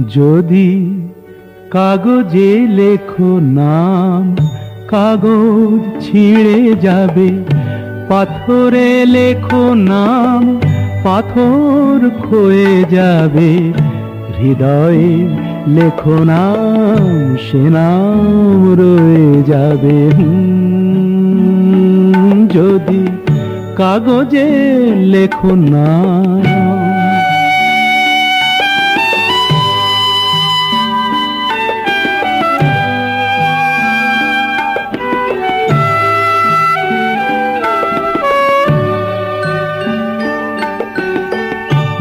যদি কাগজে লেখো নাম, কাগজ ছিঁড়ে যাবে। পাথরে লেখো নাম, পাথর ক্ষয়ে যাবে। হৃদয়ে লেখো নাম, সে নাম রয়ে যাবে। যদি কাগজে লেখো নাম।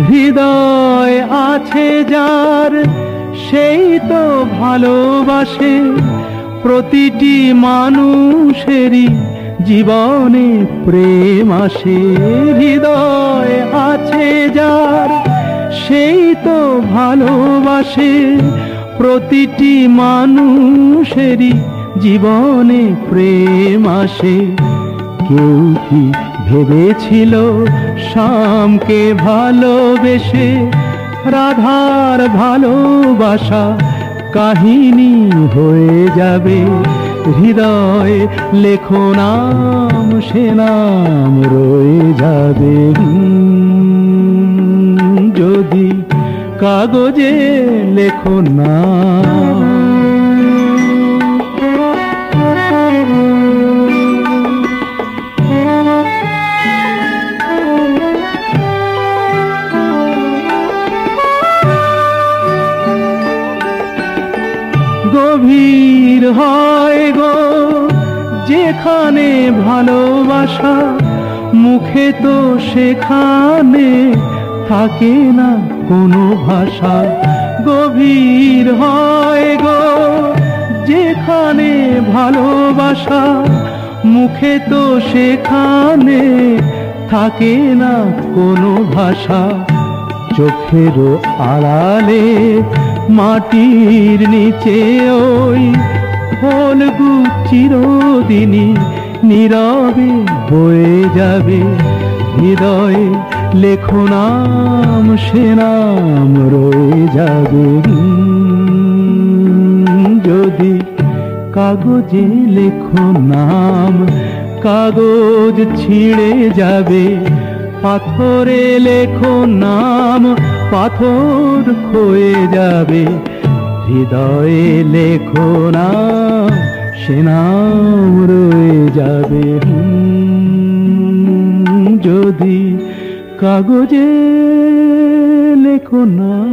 হৃদয় আছে যার, সেই তো ভালোবাসে। প্রতিটি মানুষেরই জীবনে প্রেম আসে। হৃদয় আছে যার, সেই তো ভালোবাসে। প্রতিটি মানুষেরই জীবনে প্রেম আসে। কেউ কি ভেবেছিল শ্যামকে ভালোবেসে রাধার ভালোবাসা কাহিনী হয়ে যাবে। হৃদয়ে লেখো নাম, সে নাম রয়ে যাবে। যদি কাগজে লেখো নাম। গভীর হয় গো যেখানে ভালোবাসা, মুখে তো সেখানে থাকে না কোনো ভাষা। গভীর হয় গো যেখানে ভালোবাসা, মুখে তো সেখানে থাকে না কোনো ভাষা। চোখেরও আড়ালে মাটির নিচে ওই ফলগু চিরদিনই নীরবে বয়ে যাবে। হৃদয়ে লেখো নাম, সে নাম রয়ে যাবে। যদি কাগজে লেখো নাম, কাগজ ছিঁড়ে যাবে। পাথরে লেখো নাম, পাথর ক্ষয়ে যাবে। হৃদয়ে লেখো নাম, সে নাম রয়ে যাবে। যদি কাগজে লেখো নাম।